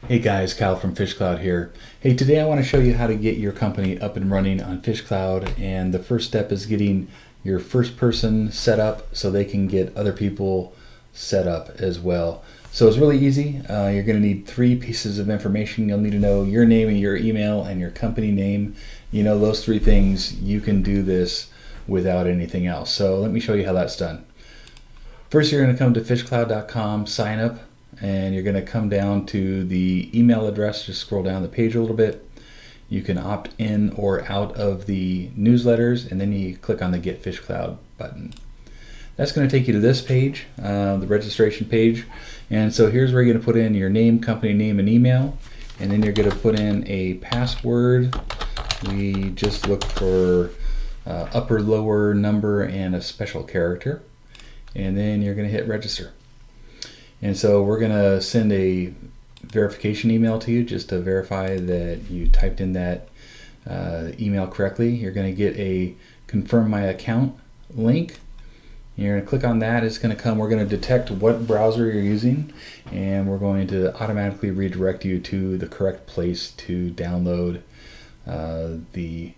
Hey guys, Kyle from PhishCloud here. Hey, today I want to show you how to get your company up and running on PhishCloud, and the first step is getting your first person set up so they can get other people set up as well. So it's really easy. You're going to need 3 pieces of information. You'll need to know your name and your email and your company name. You know those 3 things. You can do this without anything else. So let me show you how that's done. First, you're going to come to phishcloud.com, sign up, and you're going to come down to the email address. Just scroll down the page a little bit. You can opt in or out of the newsletters, and then you click on the Get PhishCloud button. That's going to take you to this page, the registration page. And so here's where you're going to put in your name, company name, and email. And then you're going to put in a password. We just look for upper, lower number, and a special character. And then you're going to hit register. And so we're going to send a verification email to you just to verify that you typed in that email correctly. You're going to get a confirm my account link. You're going to click on that. It's going to come. We're going to detect what browser you're using, and we're going to automatically redirect you to the correct place to download the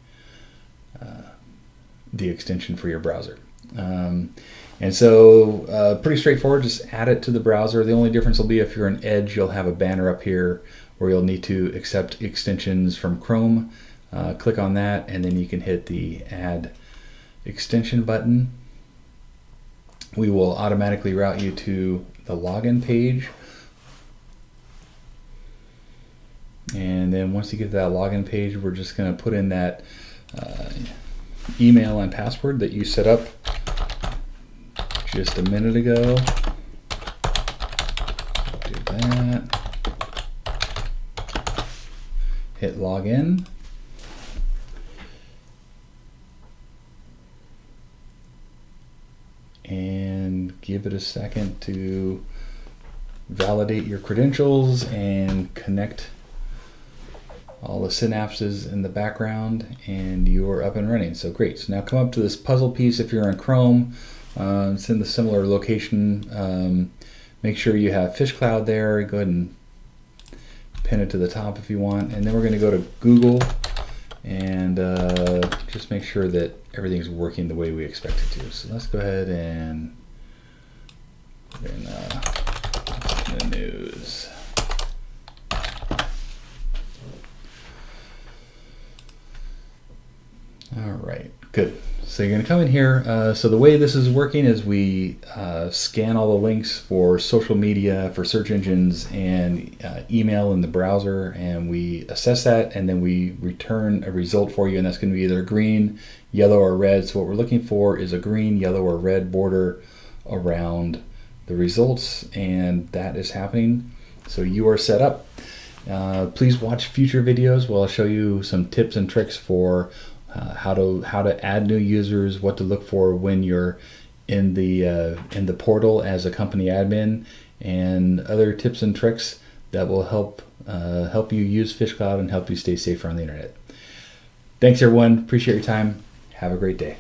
extension for your browser. And so pretty straightforward, just add it to the browser. The only difference will be if you're in Edge, you'll have a banner up here where you'll need to accept extensions from Chrome. Click on that, and then you can hit the Add Extension button. We will automatically route you to the login page. And then once you get to that login page, we're just going to put in that email and password that you set up just a minute ago. Do that. Hit login. And give it a second to validate your credentials and connect all the synapses in the background, and you're up and running. So great. So now come up to this puzzle piece. If you're in Chrome, it's in the similar location. Make sure you have PhishCloud there. Go ahead and pin it to the top if you want. And then we're going to go to Google and just make sure that everything's working the way we expect it to. So let's go ahead and put in the news. All right, good. So you're going to come in here. So the way this is working is we scan all the links for social media, for search engines, and email in the browser, and we assess that, and then we return a result for you, and that's going to be either green, yellow, or red. So what we're looking for is a green, yellow, or red border around the results, and that is happening. So you are set up. Please watch future videos where I'll show you some tips and tricks for how to add new users, what to look for when you're in the portal as a company admin, and other tips and tricks that will help you use PhishCloud and help you stay safer on the internet. Thanks everyone, appreciate your time. Have a great day.